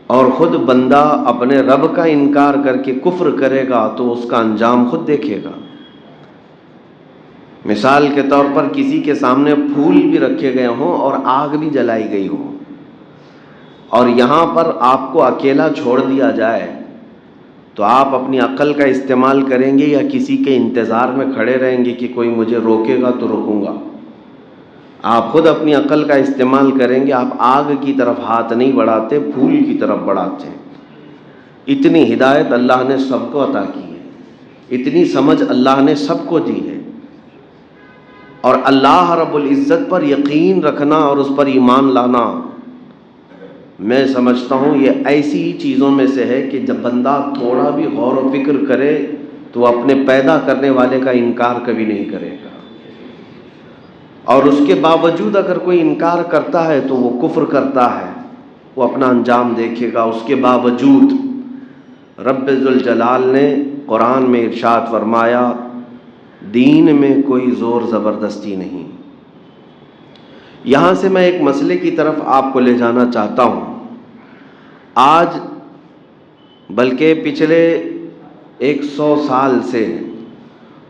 اور خود بندہ اپنے رب کا انکار کر کے کفر کرے گا تو اس کا انجام خود دیکھے گا۔ مثال کے طور پر کسی کے سامنے پھول بھی رکھے گئے ہوں اور آگ بھی جلائی گئی ہو، اور یہاں پر آپ کو اکیلا چھوڑ دیا جائے تو آپ اپنی عقل کا استعمال کریں گے یا کسی کے انتظار میں کھڑے رہیں گے کہ کوئی مجھے روکے گا تو رکوں گا؟ آپ خود اپنی عقل کا استعمال کریں گے، آپ آگ کی طرف ہاتھ نہیں بڑھاتے، پھول کی طرف بڑھاتے ہیں۔ اتنی ہدایت اللہ نے سب کو عطا کی ہے، اتنی سمجھ اللہ نے سب کو دی ہے، اور اللہ رب العزت پر یقین رکھنا اور اس پر ایمان لانا، میں سمجھتا ہوں یہ ایسی چیزوں میں سے ہے کہ جب بندہ تھوڑا بھی غور و فکر کرے تو وہ اپنے پیدا کرنے والے کا انکار کبھی نہیں کرے گا، اور اس کے باوجود اگر کوئی انکار کرتا ہے تو وہ کفر کرتا ہے، وہ اپنا انجام دیکھے گا۔ اس کے باوجود رب ذوالجلال نے قرآن میں ارشاد فرمایا، دین میں کوئی زور زبردستی نہیں۔ یہاں سے میں ایک مسئلے کی طرف آپ کو لے جانا چاہتا ہوں۔ آج بلکہ پچھلے 100 سال سے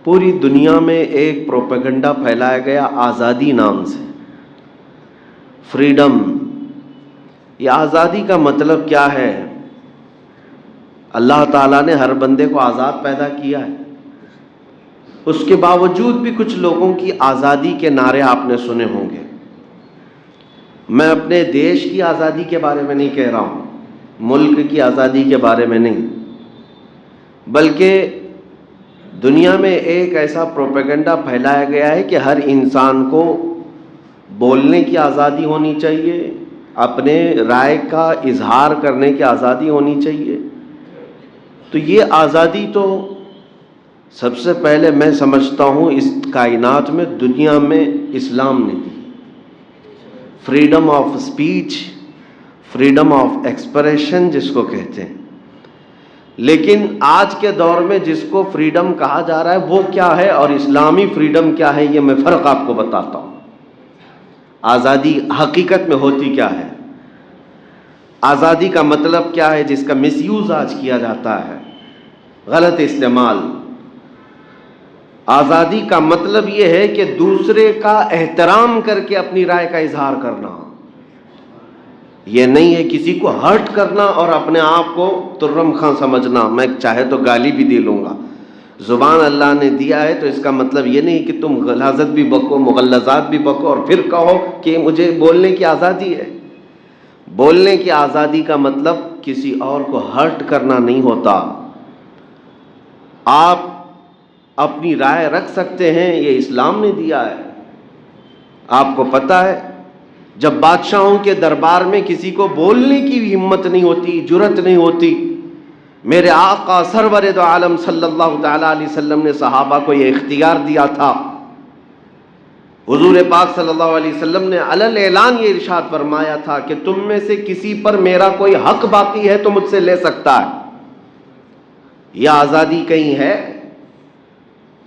پوری دنیا میں ایک پروپیگنڈا پھیلایا گیا آزادی نام سے، فریڈم۔ یہ آزادی کا مطلب کیا ہے؟ اللہ تعالیٰ نے ہر بندے کو آزاد پیدا کیا ہے، اس کے باوجود بھی کچھ لوگوں کی آزادی کے نعرے آپ نے سنے ہوں گے۔ میں اپنے دیش کی آزادی کے بارے میں نہیں کہہ رہا ہوں، ملک کی آزادی کے بارے میں نہیں، بلکہ دنیا میں ایک ایسا پروپیگنڈا پھیلایا گیا ہے کہ ہر انسان کو بولنے کی آزادی ہونی چاہیے، اپنے رائے کا اظہار کرنے کی آزادی ہونی چاہیے۔ تو یہ آزادی تو سب سے پہلے میں سمجھتا ہوں اس کائنات میں دنیا میں اسلام نے دی، freedom of speech, freedom of expression جس کو کہتے ہیں۔ لیکن آج کے دور میں جس کو فریڈم کہا جا رہا ہے وہ کیا ہے اور اسلامی فریڈم کیا ہے، یہ میں فرق آپ کو بتاتا ہوں۔ آزادی حقیقت میں ہوتی کیا ہے، آزادی کا مطلب کیا ہے جس کا مس یوز آج کیا جاتا ہے، غلط استعمال۔ آزادی کا مطلب یہ ہے کہ دوسرے کا احترام کر کے اپنی رائے کا اظہار کرنا، یہ نہیں ہے کسی کو ہرٹ کرنا اور اپنے آپ کو ترم خاں سمجھنا، میں چاہے تو گالی بھی دے لوں گا۔ زبان اللہ نے دیا ہے تو اس کا مطلب یہ نہیں کہ تم غلاظت بھی بکو، مغلظات بھی بکو اور پھر کہو کہ مجھے بولنے کی آزادی ہے۔ بولنے کی آزادی کا مطلب کسی اور کو ہرٹ کرنا نہیں ہوتا۔ آپ اپنی رائے رکھ سکتے ہیں، یہ اسلام نے دیا ہے۔ آپ کو پتہ ہے جب بادشاہوں کے دربار میں کسی کو بولنے کی بھی ہمت نہیں ہوتی، جرأت نہیں ہوتی، میرے آقا سرور دو عالم صلی اللہ تعالیٰ علیہ وسلم نے صحابہ کو یہ اختیار دیا تھا۔ حضور پاک صلی اللہ علیہ وسلم نے علل اعلان یہ ارشاد فرمایا تھا کہ تم میں سے کسی پر میرا کوئی حق باقی ہے تو مجھ سے لے سکتا ہے۔ یہ آزادی کہیں ہے؟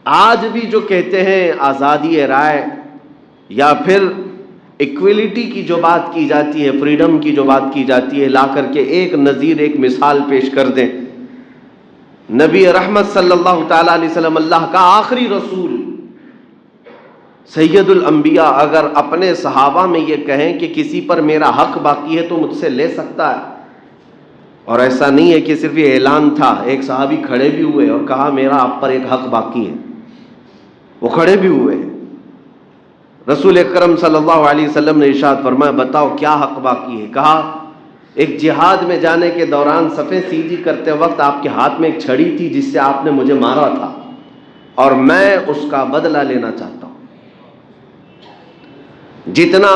آج بھی جو کہتے ہیں آزادی رائے یا پھر ایکویلٹی کی جو بات کی جاتی ہے، فریڈم کی جو بات کی جاتی ہے، لا کر کے ایک نظیر، ایک مثال پیش کر دیں۔ نبی رحمت صلی اللہ تعالیٰ علیہ وسلم، اللہ کا آخری رسول، سید الانبیاء، اگر اپنے صحابہ میں یہ کہیں کہ کسی پر میرا حق باقی ہے تو مجھ سے لے سکتا ہے، اور ایسا نہیں ہے کہ صرف یہ اعلان تھا، ایک صحابی کھڑے بھی ہوئے اور کہا میرا آپ پر ایک حق باقی ہے، وہ کھڑے بھی ہوئے۔ رسول اکرم صلی اللہ علیہ وسلم نے ارشاد فرمایا بتاؤ کیا حق باقی ہے؟ کہا ایک جہاد میں جانے کے دوران صفیں سیدھی کرتے وقت آپ کے ہاتھ میں ایک چھڑی تھی جس سے آپ نے مجھے مارا تھا اور میں اس کا بدلہ لینا چاہتا ہوں۔ جتنا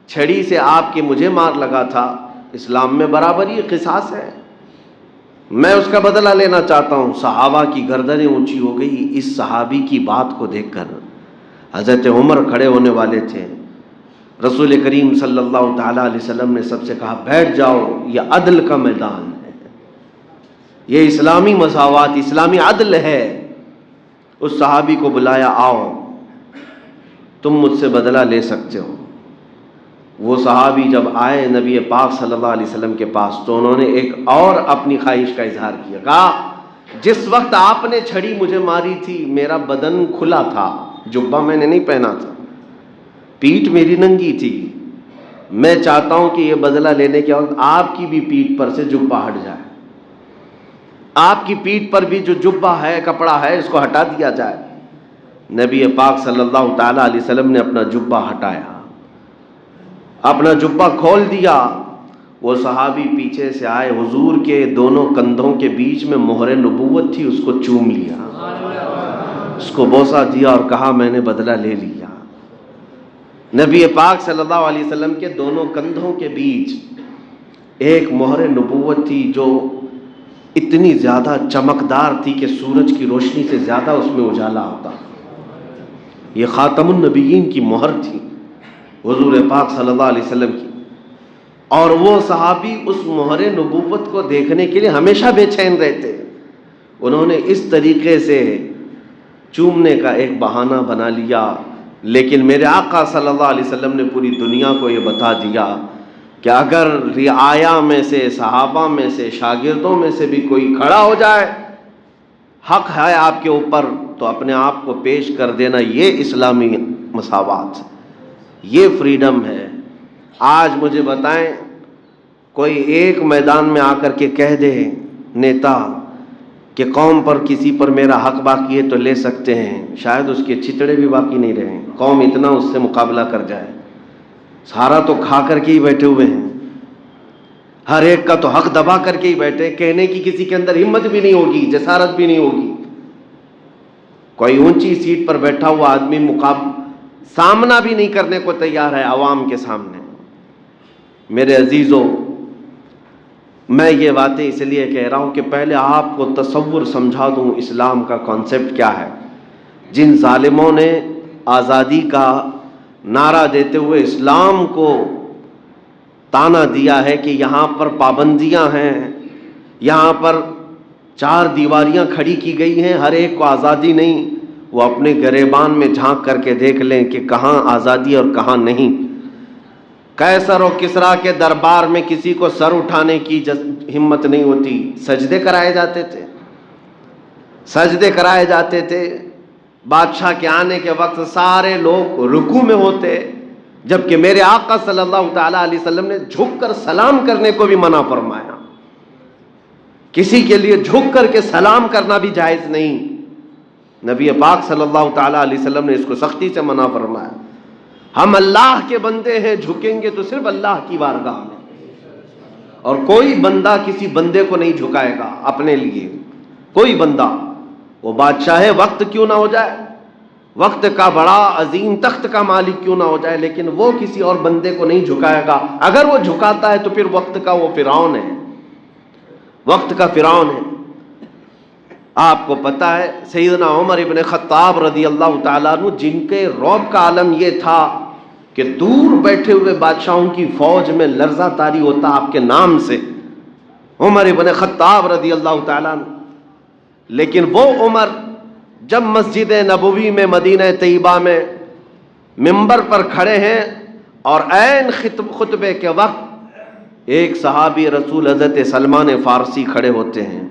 چھڑی سے آپ کے مجھے مار لگا تھا اسلام میں برابری قصاص ہے، میں اس کا بدلہ لینا چاہتا ہوں۔ صحابہ کی گردنیں اونچی ہو گئی اس صحابی کی بات کو دیکھ کر۔ حضرت عمر کھڑے ہونے والے تھے، رسول کریم صلی اللہ تعالیٰ علیہ وسلم نے سب سے کہا بیٹھ جاؤ، یہ عدل کا میدان ہے، یہ اسلامی مساوات، اسلامی عدل ہے۔ اس صحابی کو بلایا، آؤ تم مجھ سے بدلہ لے سکتے ہو۔ وہ صحابی جب آئے نبی پاک صلی اللہ علیہ وسلم کے پاس تو انہوں نے ایک اور اپنی خواہش کا اظہار کیا. کہا جس وقت آپ نے چھڑی مجھے ماری تھی میرا بدن کھلا تھا, جبہ میں نے نہیں پہنا تھا, پیٹھ میری ننگی تھی. میں چاہتا ہوں کہ یہ بدلہ لینے کے وقت آپ کی بھی پیٹھ پر سے جبہ ہٹ جائے, آپ کی پیٹھ پر بھی جو جبہ ہے کپڑا ہے اس کو ہٹا دیا جائے. نبی پاک صلی اللہ تعالی علیہ وسلم نے اپنا جبہ ہٹایا, اپنا جبہ کھول دیا. وہ صحابی پیچھے سے آئے, حضور کے دونوں کندھوں کے بیچ میں مہر نبوت تھی, اس کو چوم لیا, اس کو بوسہ دیا اور کہا میں نے بدلہ لے لیا. نبی پاک صلی اللہ علیہ وسلم کے دونوں کندھوں کے بیچ ایک مہر نبوت تھی جو اتنی زیادہ چمکدار تھی کہ سورج کی روشنی سے زیادہ اس میں اجالا ہوتا. یہ خاتم النبیین کی مہر تھی حضور پاک صلی اللہ علیہ وسلم کی. اور وہ صحابی اس مہر نبوت کو دیکھنے کے لیے ہمیشہ بے چین رہتے. انہوں نے اس طریقے سے چومنے کا ایک بہانہ بنا لیا, لیکن میرے آقا صلی اللہ علیہ وسلم نے پوری دنیا کو یہ بتا دیا کہ اگر رعایا میں سے, صحابہ میں سے, شاگردوں میں سے بھی کوئی کھڑا ہو جائے, حق ہے آپ کے اوپر تو اپنے آپ کو پیش کر دینا. یہ اسلامی مساوات, یہ فریڈم ہے. آج مجھے بتائیں کوئی ایک میدان میں آ کر کے کہہ دے نیتا کہ قوم پر کسی پر میرا حق باقی ہے تو لے سکتے ہیں, شاید اس کے چتڑے بھی باقی نہیں رہیں, قوم اتنا اس سے مقابلہ کر جائے. سارا تو کھا کر کے ہی بیٹھے ہوئے ہیں, ہر ایک کا تو حق دبا کر کے ہی بیٹھے, کہنے کی کسی کے اندر ہمت بھی نہیں ہوگی, جسارت بھی نہیں ہوگی. کوئی اونچی سیٹ پر بیٹھا ہوا آدمی سامنا بھی نہیں کرنے کو تیار ہے عوام کے سامنے. میرے عزیزوں, میں یہ باتیں اس لیے کہہ رہا ہوں کہ پہلے آپ کو تصور سمجھا دوں اسلام کا کانسیپٹ کیا ہے. جن ظالموں نے آزادی کا نعرہ دیتے ہوئے اسلام کو تانا دیا ہے کہ یہاں پر پابندیاں ہیں, یہاں پر 4 دیواریاں کھڑی کی گئی ہیں, ہر ایک کو آزادی نہیں, وہ اپنے گریبان میں جھانک کر کے دیکھ لیں کہ کہاں آزادی اور کہاں نہیں. قیصر و کسریٰ کے دربار میں کسی کو سر اٹھانے کی ہمت نہیں ہوتی, سجدے کرائے جاتے تھے, سجدے کرائے جاتے تھے. بادشاہ کے آنے کے وقت سارے لوگ رکوع میں ہوتے, جبکہ میرے آقا صلی اللہ تعالی علیہ وسلم نے جھک کر سلام کرنے کو بھی منع فرمایا. کسی کے لیے جھک کر کے سلام کرنا بھی جائز نہیں. نبی پاک صلی اللہ تعالی علیہ وسلم نے اس کو سختی سے منع فرمایا. ہم اللہ کے بندے ہیں, جھکیں گے تو صرف اللہ کی بارگاہ میں, اور کوئی بندہ کسی بندے کو نہیں جھکائے گا اپنے لیے. کوئی بندہ, وہ بادشاہ وقت کیوں نہ ہو جائے, وقت کا بڑا عظیم تخت کا مالک کیوں نہ ہو جائے, لیکن وہ کسی اور بندے کو نہیں جھکائے گا. اگر وہ جھکاتا ہے تو پھر وقت کا وہ فرعون ہے, وقت کا فرعون ہے. آپ کو پتہ ہے سیدنا عمر ابن خطاب رضی اللہ تعالیٰ عنہ, جن کے رعب کا عالم یہ تھا کہ دور بیٹھے ہوئے بادشاہوں کی فوج میں لرزہ طاری ہوتا آپ کے نام سے, عمر ابن خطاب رضی اللہ تعالیٰ عنہ. لیکن وہ عمر جب مسجد نبوی میں مدینہ طیبہ میں منبر پر کھڑے ہیں اور عین خطبے کے وقت ایک صحابی رسول حضرت سلمان فارسی کھڑے ہوتے ہیں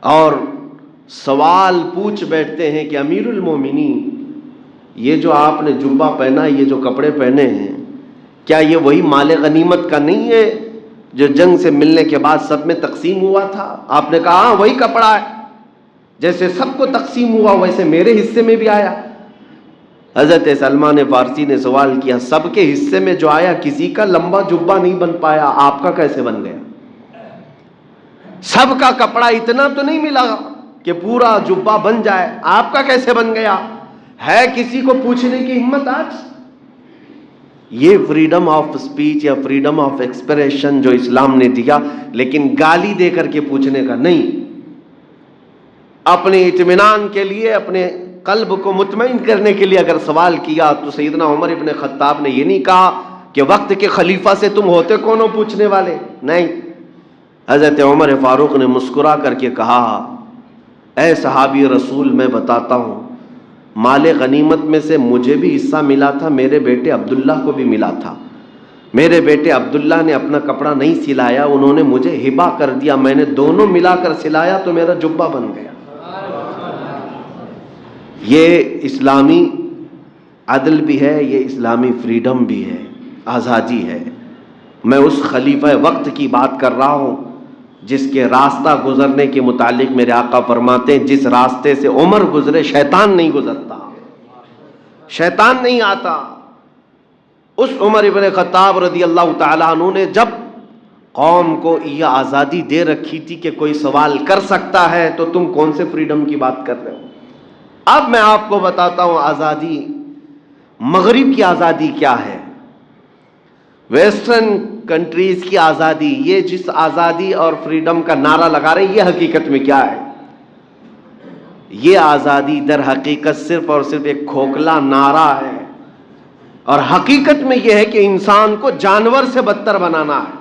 اور سوال پوچھ بیٹھتے ہیں کہ امیر المومنین, یہ جو آپ نے جبہ پہنا, یہ جو کپڑے پہنے ہیں, کیا یہ وہی مال غنیمت کا نہیں ہے جو جنگ سے ملنے کے بعد سب میں تقسیم ہوا تھا؟ آپ نے کہا ہاں وہی کپڑا ہے, جیسے سب کو تقسیم ہوا ویسے میرے حصے میں بھی آیا. حضرت سلمان فارسی نے سوال کیا, سب کے حصے میں جو آیا کسی کا لمبا جبہ نہیں بن پایا, آپ کا کیسے بن گیا؟ سب کا کپڑا اتنا تو نہیں ملا کہ پورا جبہ بن جائے, آپ کا کیسے بن گیا؟ ہے کسی کو پوچھنے کی ہمت آج؟ یہ فریڈم آف اسپیچ یا فریڈم آف ایکسپریشن جو اسلام نے دیا, لیکن گالی دے کر کے پوچھنے کا نہیں. اپنے اطمینان کے لیے, اپنے قلب کو مطمئن کرنے کے لیے اگر سوال کیا تو سیدنا عمر ابن خطاب نے یہ نہیں کہا کہ وقت کے خلیفہ سے تم ہوتے کون ہو پوچھنے والے, نہیں. حضرت عمر فاروق نے مسکرا کر کے کہا, اے صحابی رسول, میں بتاتا ہوں, مال غنیمت میں سے مجھے بھی حصہ ملا تھا, میرے بیٹے عبداللہ کو بھی ملا تھا. میرے بیٹے عبداللہ نے اپنا کپڑا نہیں سلایا، انہوں نے مجھے ہبہ کر دیا، میں نے دونوں ملا کر سلایا تو میرا جبہ بن گیا۔ یہ اسلامی عدل بھی ہے، یہ اسلامی فریڈم بھی ہے، آزادی ہے۔ میں اس خلیفہ وقت کی بات کر رہا ہوں جس کے راستہ گزرنے کے متعلق میرے آقا فرماتے ہیں جس راستے سے عمر گزرے شیطان نہیں گزرتا، شیطان نہیں آتا۔ اس عمر ابن خطاب رضی اللہ تعالیٰ عنہ نے جب قوم کو یہ آزادی دے رکھی تھی کہ کوئی سوال کر سکتا ہے، تو تم کون سے فریڈم کی بات کر رہے ہو؟ اب میں آپ کو بتاتا ہوں آزادی، مغرب کی آزادی کیا ہے، ویسٹرن کنٹریز کی آزادی، یہ جس آزادی اور فریڈم کا نعرہ لگا رہے ہیں، یہ حقیقت میں کیا ہے؟ یہ آزادی در حقیقت صرف اور صرف ایک کھوکھلا نعرہ ہے، اور حقیقت میں یہ ہے کہ انسان کو جانور سے بدتر بنانا ہے،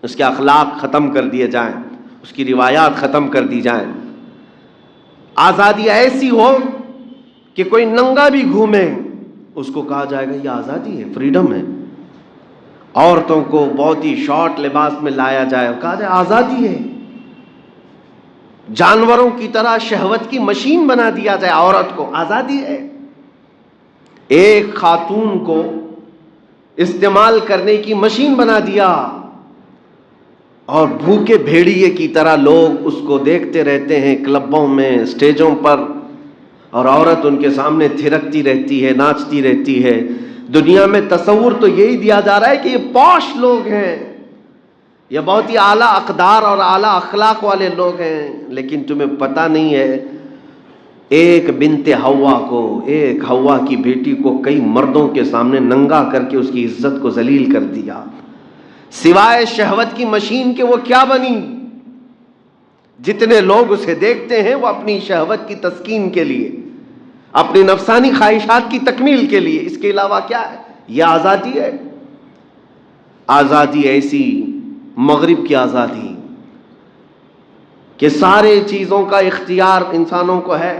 اس کے اخلاق ختم کر دیے جائیں، اس کی روایات ختم کر دی جائیں۔ آزادی ایسی ہو کہ کوئی ننگا بھی گھومے اس کو کہا جائے گا یہ آزادی ہے، فریڈم ہے۔ عورتوں کو بہت ہی شارٹ لباس میں لایا جائے اور کہا جائے آزادی ہے۔ جانوروں کی طرح شہوت کی مشین بنا دیا جائے عورت کو، آزادی ہے۔ ایک خاتون کو استعمال کرنے کی مشین بنا دیا، اور بھوکے بھیڑیے کی طرح لوگ اس کو دیکھتے رہتے ہیں کلبوں میں، اسٹیجوں پر، اور عورت ان کے سامنے تھرکتی رہتی ہے، ناچتی رہتی ہے۔ دنیا میں تصور تو یہی دیا جا رہا ہے کہ یہ پوش لوگ ہیں، یہ بہت ہی اعلیٰ اقدار اور اعلیٰ اخلاق والے لوگ ہیں، لیکن تمہیں پتہ نہیں ہے ایک بنت حوا کو، ایک حوا کی بیٹی کو کئی مردوں کے سامنے ننگا کر کے اس کی عزت کو ذلیل کر دیا۔ سوائے شہوت کی مشین کے وہ کیا بنی؟ جتنے لوگ اسے دیکھتے ہیں وہ اپنی شہوت کی تسکین کے لیے، اپنی نفسانی خواہشات کی تکمیل کے لیے، اس کے علاوہ کیا ہے؟ یہ آزادی ہے؟ آزادی ایسی مغرب کی آزادی کہ سارے چیزوں کا اختیار انسانوں کو ہے،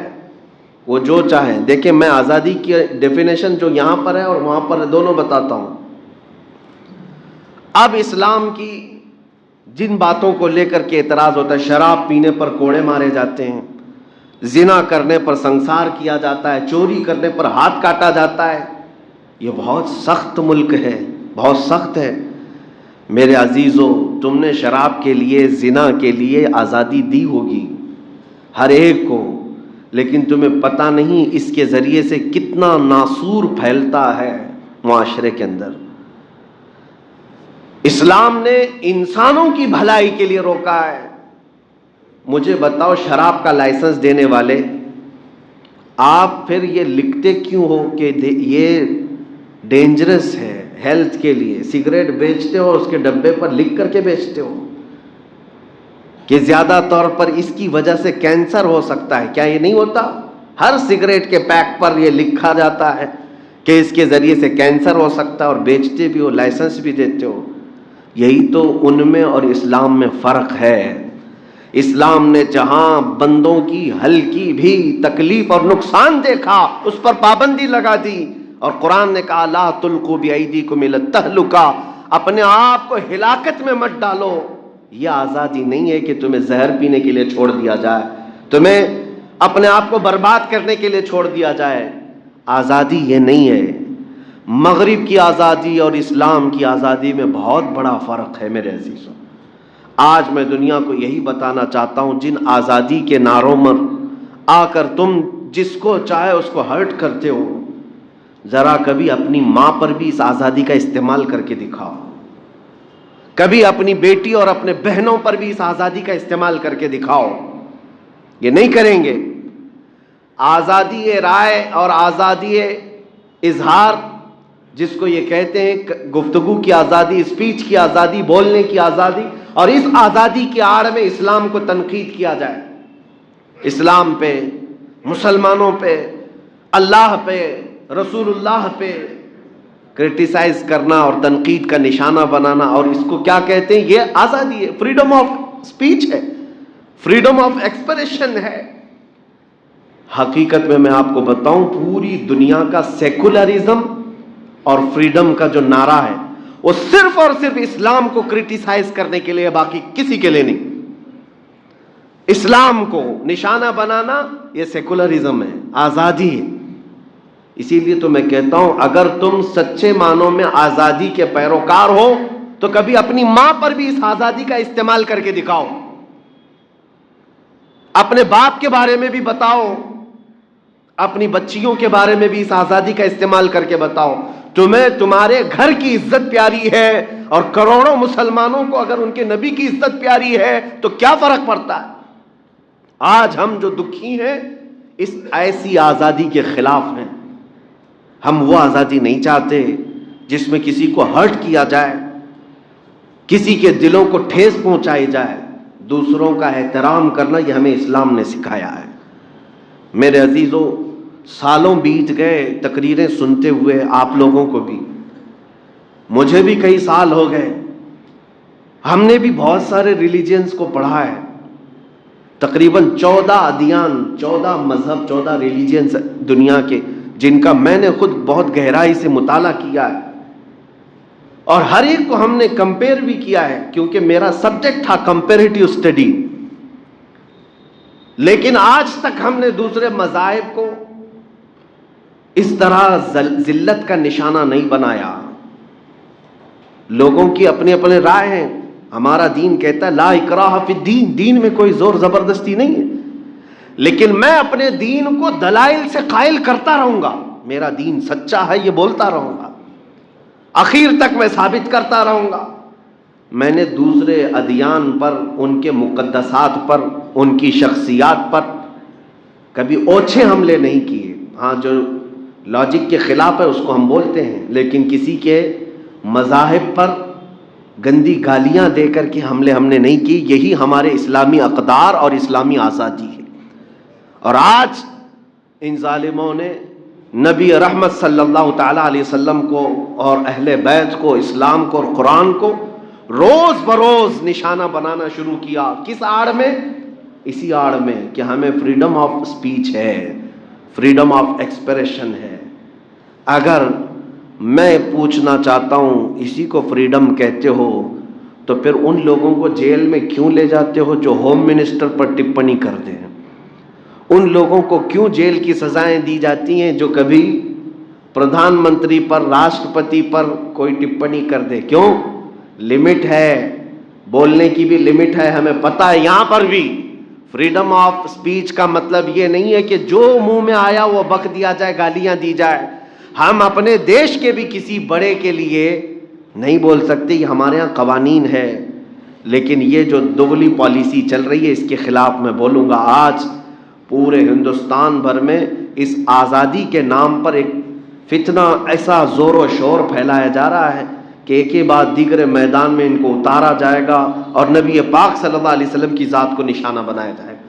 وہ جو چاہیں۔ دیکھیں میں آزادی کی ڈیفینیشن جو یہاں پر ہے اور وہاں پر ہے دونوں بتاتا ہوں۔ اب اسلام کی جن باتوں کو لے کر کے اعتراض ہوتا ہے، شراب پینے پر کوڑے مارے جاتے ہیں، زنا کرنے پر سنسار کیا جاتا ہے، چوری کرنے پر ہاتھ کاٹا جاتا ہے، یہ بہت سخت ملک ہے، بہت سخت ہے۔ میرے عزیزو، تم نے شراب کے لیے، زنا کے لیے آزادی دی ہوگی ہر ایک کو، لیکن تمہیں پتہ نہیں اس کے ذریعے سے کتنا ناسور پھیلتا ہے معاشرے کے اندر۔ اسلام نے انسانوں کی بھلائی کے لیے روکا ہے۔ مجھے بتاؤ شراب کا لائسنس دینے والے، آپ پھر یہ لکھتے کیوں ہو کہ یہ ڈینجرس ہے ہیلتھ کے لیے؟ سگریٹ بیچتے ہو اور اس کے ڈبے پر لکھ کر کے بیچتے ہو کہ زیادہ طور پر اس کی وجہ سے کینسر ہو سکتا ہے، کیا یہ نہیں ہوتا؟ ہر سگریٹ کے پیک پر یہ لکھا جاتا ہے کہ اس کے ذریعے سے کینسر ہو سکتا ہے، اور بیچتے بھی ہو، لائسنس بھی دیتے ہو۔ یہی تو ان میں اور اسلام میں فرق ہے۔ اسلام نے جہاں بندوں کی ہلکی بھی تکلیف اور نقصان دیکھا اس پر پابندی لگا دی، اور قرآن نے کہا لا تلقوا بأیدیکم الی التہلکہ، اپنے آپ کو ہلاکت میں مت ڈالو۔ یہ آزادی نہیں ہے کہ تمہیں زہر پینے کے لیے چھوڑ دیا جائے، تمہیں اپنے آپ کو برباد کرنے کے لیے چھوڑ دیا جائے۔ آزادی یہ نہیں ہے۔ مغرب کی آزادی اور اسلام کی آزادی میں بہت بڑا فرق ہے میرے عزیزوں۔ آج میں دنیا کو یہی بتانا چاہتا ہوں، جن آزادی کے نعروں میں آ کر تم جس کو چاہے اس کو ہرٹ کرتے ہو، ذرا کبھی اپنی ماں پر بھی اس آزادی کا استعمال کر کے دکھاؤ، کبھی اپنی بیٹی اور اپنے بہنوں پر بھی اس آزادی کا استعمال کر کے دکھاؤ۔ یہ نہیں کریں گے۔ آزادی رائے اور آزادی اظہار، جس کو یہ کہتے ہیں گفتگو کی آزادی، اسپیچ کی آزادی، بولنے کی آزادی، اور اس آزادی کے آڑ میں اسلام کو تنقید کیا جائے، اسلام پہ، مسلمانوں پہ، اللہ پہ، رسول اللہ پہ کرٹیسائز کرنا اور تنقید کا نشانہ بنانا، اور اس کو کیا کہتے ہیں؟ یہ آزادی ہے، فریڈم آف اسپیچ ہے، فریڈم آف ایکسپریشن ہے۔ حقیقت میں آپ کو بتاؤں، پوری دنیا کا سیکولرزم اور فریڈم کا جو نعرہ ہے وہ صرف اور صرف اسلام کو کرٹیسائز کرنے کے لیے، باقی کسی کے لیے نہیں۔ اسلام کو نشانہ بنانا یہ سیکولرزم ہے، آزادی ہے۔ اسی لیے تو میں کہتا ہوں اگر تم سچے معنوں میں آزادی کے پیروکار ہو تو کبھی اپنی ماں پر بھی اس آزادی کا استعمال کر کے دکھاؤ، اپنے باپ کے بارے میں بھی بتاؤ، اپنی بچیوں کے بارے میں بھی اس آزادی کا استعمال کر کے بتاؤ۔ تمہیں تمہارے گھر کی عزت پیاری ہے اور کروڑوں مسلمانوں کو اگر ان کے نبی کی عزت پیاری ہے تو کیا فرق پڑتا ہے؟ آج ہم جو دکھی ہیں اس ایسی آزادی کے خلاف ہیں۔ ہم وہ آزادی نہیں چاہتے جس میں کسی کو ہرٹ کیا جائے، کسی کے دلوں کو ٹھیس پہنچائی جائے۔ دوسروں کا احترام کرنا یہ ہمیں اسلام نے سکھایا ہے۔ میرے عزیزوں، سالوں بیت گئے تقریریں سنتے ہوئے، آپ لوگوں کو بھی، مجھے بھی کئی سال ہو گئے۔ ہم نے بھی بہت سارے ریلیجنز کو پڑھا ہے، تقریباً 14 ادیان، 14 مذہب، 14 ریلیجنز دنیا کے، جن کا میں نے خود بہت گہرائی سے مطالعہ کیا ہے، اور ہر ایک کو ہم نے کمپیئر بھی کیا ہے، کیونکہ میرا سبجیکٹ تھا کمپیریٹیو اسٹڈی۔ لیکن آج تک ہم نے دوسرے مذاہب کو اس طرح ذلت کا نشانہ نہیں بنایا۔ لوگوں کی اپنے اپنے رائے ہیں۔ ہمارا دین کہتا ہے لا اکراہ فی الدین، دین میں کوئی زور زبردستی نہیں ہے، لیکن میں اپنے دین کو دلائل سے قائل کرتا رہوں گا۔ میرا دین سچا ہے یہ بولتا رہوں گا، آخر تک میں ثابت کرتا رہوں گا۔ میں نے دوسرے ادیان پر، ان کے مقدسات پر، ان کی شخصیات پر کبھی اوچھے حملے نہیں کیے۔ ہاں جو لاجک کے خلاف ہے اس کو ہم بولتے ہیں، لیکن کسی کے مذاہب پر گندی گالیاں دے کر کے حملے ہم نے نہیں کی۔ یہی ہمارے اسلامی اقدار اور اسلامی آزادی ہے۔ اور آج ان ظالموں نے نبی رحمت صلی اللہ تعالیٰ علیہ وسلم کو اور اہل بیت کو، اسلام کو اور قرآن کو روز بروز نشانہ بنانا شروع کیا۔ کس آڑ میں؟ اسی آڑ میں کہ ہمیں فریڈم آف اسپیچ ہے، فریڈم آف ایکسپریشن ہے۔ اگر میں پوچھنا چاہتا ہوں اسی کو فریڈم کہتے ہو تو پھر ان لوگوں کو جیل میں کیوں لے جاتے ہو جو ہوم منسٹر پر ٹپنی کرتے ہیں؟ ان لوگوں کو کیوں جیل کی سزائیں دی جاتی ہیں جو کبھی پردھان منتری پر، راشٹرپتی پر کوئی ٹپنی کر دے؟ کیوں؟ لمٹ ہے، بولنے کی بھی لمٹ ہے، ہمیں پتہ ہے۔ یہاں پر بھی فریڈم آف اسپیچ کا مطلب یہ نہیں ہے کہ جو منہ میں آیا وہ بک دیا جائے، گالیاں دی جائے۔ ہم اپنے دیش کے بھی کسی بڑے کے لیے نہیں بول سکتے، یہ ہمارے ہاں قوانین ہے، لیکن یہ جو دوغلی پالیسی چل رہی ہے اس کے خلاف میں بولوں گا۔ آج پورے ہندوستان بھر میں اس آزادی کے نام پر ایک فتنہ ایسا زور و شور پھیلایا جا رہا ہے کہ ایک کے بعد دیگر میدان میں ان کو اتارا جائے گا اور نبی پاک صلی اللہ علیہ وسلم کی ذات کو نشانہ بنایا جائے گا۔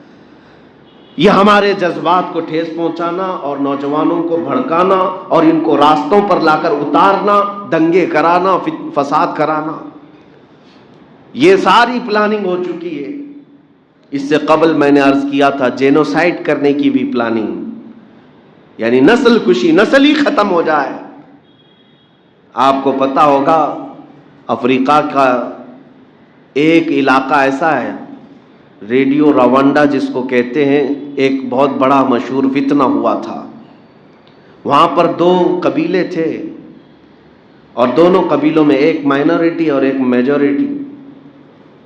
یہ ہمارے جذبات کو ٹھیس پہنچانا اور نوجوانوں کو بھڑکانا اور ان کو راستوں پر لا کر اتارنا، دنگے کرانا، فساد کرانا، یہ ساری پلاننگ ہو چکی ہے۔ اس سے قبل میں نے عرض کیا تھا جینوسائڈ کرنے کی بھی پلاننگ، یعنی نسل کشی، نسل ہی ختم ہو جائے۔ آپ کو پتہ ہوگا افریقہ کا ایک علاقہ ایسا ہے، ریڈیو روانڈا جس کو کہتے ہیں، ایک بہت بڑا مشہور فتنہ ہوا تھا۔ وہاں پر 2 قبیلے تھے اور دونوں قبیلوں میں ایک مائنورٹی اور ایک میجورٹی۔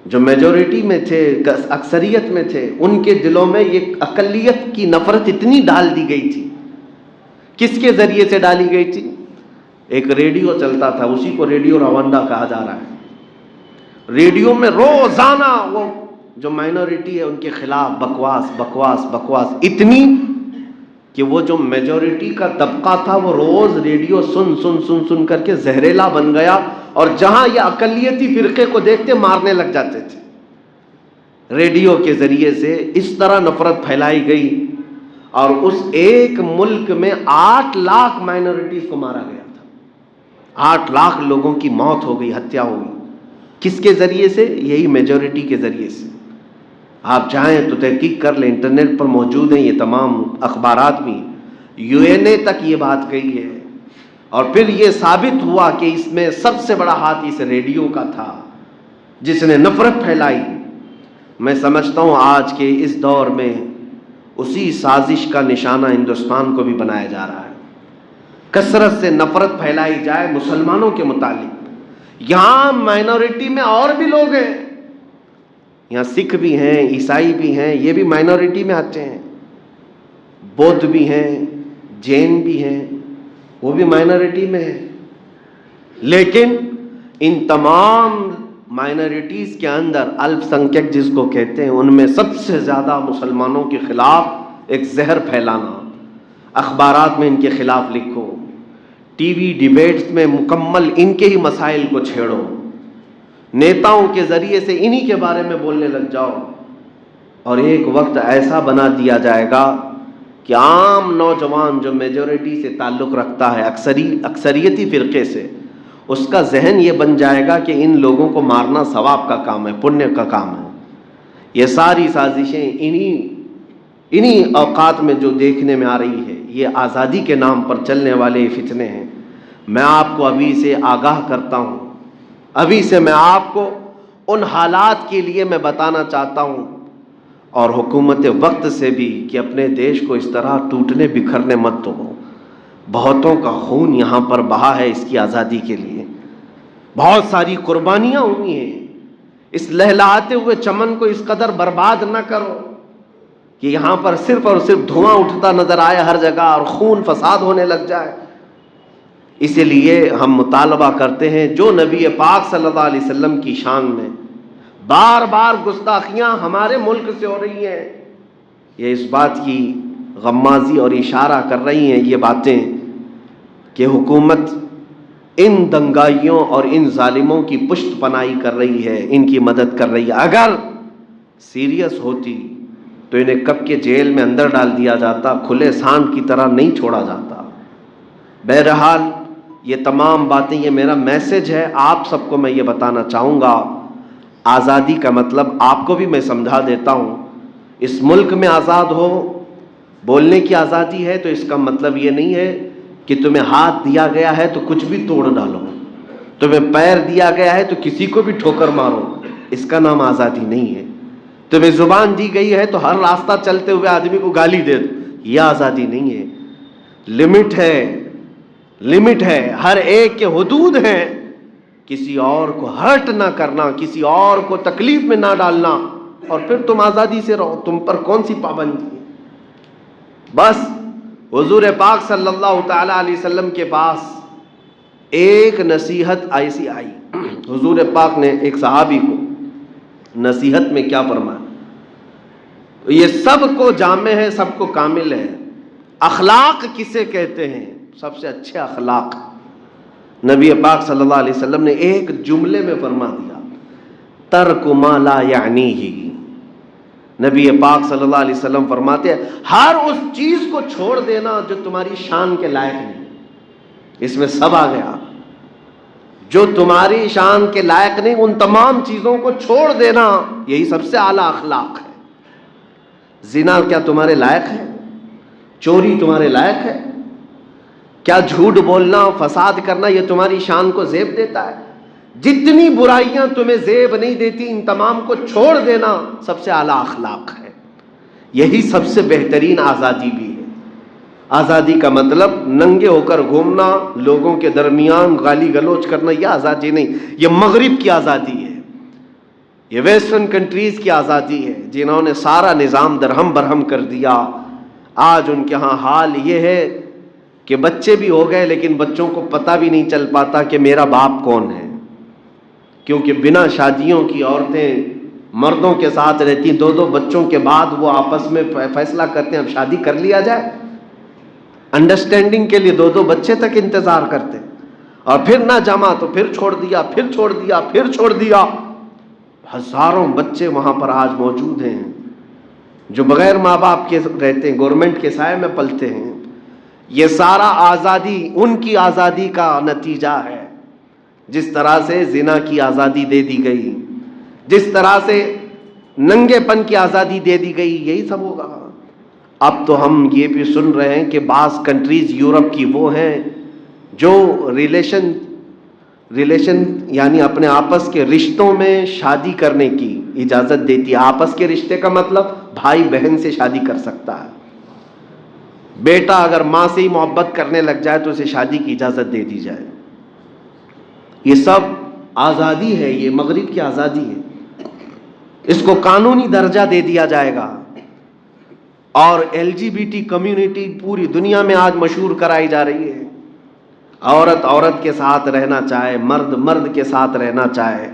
جو میجورٹی میں تھے، اکثریت میں تھے، ان کے دلوں میں یہ اقلیت کی نفرت اتنی ڈال دی گئی تھی۔ کس کے ذریعے سے ڈالی گئی تھی؟ ایک ریڈیو چلتا تھا، اسی کو ریڈیو روانڈا کہا جا رہا ہے۔ ریڈیو میں روزانہ وہ جو مائنورٹی ہے ان کے خلاف بکواس بکواس بکواس اتنی کہ وہ جو میجورٹی کا طبقہ تھا وہ روز ریڈیو سن سن سن سن کر کے زہریلا بن گیا، اور جہاں یہ اقلیتی فرقے کو دیکھتے مارنے لگ جاتے تھے۔ ریڈیو کے ذریعے سے اس طرح نفرت پھیلائی گئی، اور اس ایک ملک میں 8 لاکھ مائنورٹیز کو مارا گیا تھا۔ 8 لاکھ لوگوں کی موت ہو گئی، ہتیا ہو گئی۔ کس کے ذریعے سے؟ یہی میجورٹی کے ذریعے سے۔ آپ چاہیں تو تحقیق کر لیں، انٹرنیٹ پر موجود ہیں یہ تمام اخبارات بھی۔ UN نے تک یہ بات کہی ہے، اور پھر یہ ثابت ہوا کہ اس میں سب سے بڑا ہاتھ اس ریڈیو کا تھا جس نے نفرت پھیلائی۔ میں سمجھتا ہوں آج کے اس دور میں اسی سازش کا نشانہ ہندوستان کو بھی بنایا جا رہا ہے، کثرت سے نفرت پھیلائی جائے مسلمانوں کے متعلق۔ یہاں مائنورٹی میں اور بھی لوگ ہیں، یہاں سکھ بھی ہیں، عیسائی بھی ہیں، یہ بھی مائنورٹی میں آتے ہیں، بودھ بھی ہیں، جین بھی ہیں، وہ بھی مائنورٹی میں ہیں، لیکن ان تمام مائنورٹیز کے اندر الپ سنکھیک جس کو کہتے ہیں، ان میں سب سے زیادہ مسلمانوں کے خلاف ایک زہر پھیلانا۔ اخبارات میں ان کے خلاف لکھو، ٹی وی ڈیبیٹس میں مکمل ان کے ہی مسائل کو چھیڑو، نیتاؤں کے ذریعے سے انہی کے بارے میں بولنے لگ جاؤ، اور ایک وقت ایسا بنا دیا جائے گا کہ عام نوجوان جو میجورٹی سے تعلق رکھتا ہے، اکثریتی فرقے سے، اس کا ذہن یہ بن جائے گا کہ ان لوگوں کو مارنا ثواب کا کام ہے، پنیہ کا کام ہے۔ یہ ساری سازشیں انہی اوقات میں جو دیکھنے میں آ رہی ہے، یہ آزادی کے نام پر چلنے والے فتنے ہیں۔ میں آپ کو ابھی سے آگاہ کرتا ہوں، ابھی سے میں آپ کو ان حالات کے لیے میں بتانا چاہتا ہوں، اور حکومت وقت سے بھی، کہ اپنے دیش کو اس طرح ٹوٹنے بکھرنے مت دو۔ بہتوں کا خون یہاں پر بہا ہے اس کی آزادی کے لیے، بہت ساری قربانیاں ہوئی ہیں۔ اس لہلہاتے ہوئے چمن کو اس قدر برباد نہ کرو کہ یہاں پر صرف اور صرف دھواں اٹھتا نظر آئے ہر جگہ، اور خون فساد ہونے لگ جائے۔ اسی لیے ہم مطالبہ کرتے ہیں، جو نبی پاک صلی اللہ علیہ وسلم کی شان میں بار بار گستاخیاں ہمارے ملک سے ہو رہی ہیں، یہ اس بات کی غمازی اور اشارہ کر رہی ہیں یہ باتیں کہ حکومت ان دنگائیوں اور ان ظالموں کی پشت پناہی کر رہی ہے، ان کی مدد کر رہی ہے۔ اگر سیریس ہوتی تو انہیں کب کے جیل میں اندر ڈال دیا جاتا، کھلے سانڈ کی طرح نہیں چھوڑا جاتا۔ بہرحال یہ تمام باتیں، یہ میرا میسج ہے آپ سب کو، میں یہ بتانا چاہوں گا، آزادی کا مطلب آپ کو بھی میں سمجھا دیتا ہوں۔ اس ملک میں آزاد ہو، بولنے کی آزادی ہے، تو اس کا مطلب یہ نہیں ہے کہ تمہیں ہاتھ دیا گیا ہے تو کچھ بھی توڑ ڈالو، تمہیں پیر دیا گیا ہے تو کسی کو بھی ٹھوکر مارو، اس کا نام آزادی نہیں ہے۔ تمہیں زبان دی گئی ہے تو ہر راستہ چلتے ہوئے آدمی کو گالی دے دو، یہ آزادی نہیں ہے۔ لمٹ ہے، ہر ایک کے حدود ہیں، کسی اور کو ہرٹ نہ کرنا، کسی اور کو تکلیف میں نہ ڈالنا، اور پھر تم آزادی سے رہو، تم پر کون سی پابندی ہے۔ بس حضور پاک صلی اللہ تعالی علیہ وسلم کے پاس ایک نصیحت ایسی آئی، حضور پاک نے ایک صحابی کو نصیحت میں کیا فرمایا، یہ سب کو جامع ہے، سب کو کامل ہے۔ اخلاق کسے کہتے ہیں؟ سب سے اچھے اخلاق نبی پاک صلی اللہ علیہ وسلم نے ایک جملے میں فرما دیا، ترک ما لا یعنیہ۔ نبی پاک صلی اللہ علیہ وسلم فرماتے ہیں، ہر اس چیز کو چھوڑ دینا جو تمہاری شان کے لائق نہیں۔ اس میں سب آ گیا، جو تمہاری شان کے لائق نہیں، ان تمام چیزوں کو چھوڑ دینا، یہی سب سے اعلیٰ اخلاق ہے۔ زنا کیا تمہارے لائق ہے؟ چوری تمہارے لائق ہے؟ کیا جھوٹ بولنا، فساد کرنا یہ تمہاری شان کو زیب دیتا ہے؟ جتنی برائیاں تمہیں زیب نہیں دیتی، ان تمام کو چھوڑ دینا سب سے اعلیٰ اخلاق ہے۔ یہی سب سے بہترین آزادی بھی ہے۔ آزادی کا مطلب ننگے ہو کر گھومنا، لوگوں کے درمیان گالی گلوچ کرنا، یہ آزادی نہیں، یہ مغرب کی آزادی ہے، یہ ویسٹرن کنٹریز کی آزادی ہے، جنہوں نے سارا نظام درہم برہم کر دیا۔ آج ان کے ہاں حال یہ ہے کہ بچے بھی ہو گئے لیکن بچوں کو پتہ بھی نہیں چل پاتا کہ میرا باپ کون ہے، کیونکہ بنا شادیوں کی عورتیں مردوں کے ساتھ رہتی، دو بچوں کے بعد وہ آپس میں فیصلہ کرتے ہیں اب شادی کر لیا جائے، انڈرسٹینڈنگ کے لیے دو بچے تک انتظار کرتے، اور پھر نہ جما تو پھر چھوڑ دیا، پھر چھوڑ دیا، پھر چھوڑ دیا۔ ہزاروں بچے وہاں پر آج موجود ہیں جو بغیر ماں باپ کے رہتے ہیں، گورنمنٹ کے سائے میں پلتے ہیں۔ یہ سارا آزادی ان کی آزادی کا نتیجہ ہے۔ جس طرح سے زنا کی آزادی دے دی گئی، جس طرح سے ننگے پن کی آزادی دے دی گئی، یہی سب ہوگا۔ اب تو ہم یہ بھی سن رہے ہیں کہ بعض کنٹریز یورپ کی وہ ہیں جو ریلیشن یعنی اپنے آپس کے رشتوں میں شادی کرنے کی اجازت دیتی ہے. آپس کے رشتے کا مطلب بھائی بہن سے شادی کر سکتا ہے. بیٹا اگر ماں سے ہی محبت کرنے لگ جائے تو اسے شادی کی اجازت دے دی جائے. یہ سب آزادی ہے, یہ مغرب کی آزادی ہے. اس کو قانونی درجہ دے دیا جائے گا. اور LGBT کمیونٹی پوری دنیا میں آج مشہور کرائی جا رہی ہے. عورت عورت کے ساتھ رہنا چاہے, مرد مرد کے ساتھ رہنا چاہے,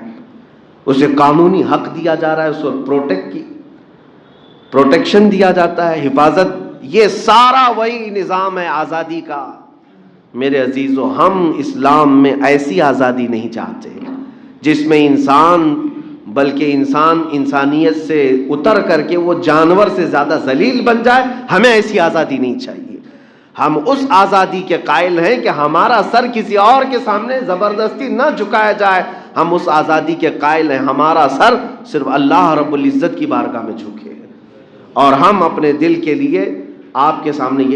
اسے قانونی حق دیا جا رہا ہے, اس کو پروٹیکشن دیا جاتا ہے, حفاظت. یہ سارا وہی نظام ہے آزادی کا. میرے عزیزو, ہم اسلام میں ایسی آزادی نہیں چاہتے جس میں بلکہ انسان انسانیت سے اتر کر کے وہ جانور سے زیادہ ذلیل بن جائے. ہمیں ایسی آزادی نہیں چاہیے. ہم اس آزادی کے قائل ہیں کہ ہمارا سر کسی اور کے سامنے زبردستی نہ جھکایا جائے. ہم اس آزادی کے قائل ہیں ہمارا سر صرف اللہ رب العزت کی بارگاہ میں جھکے. اور ہم اپنے دل کے لیے آپ کے سامنے یہ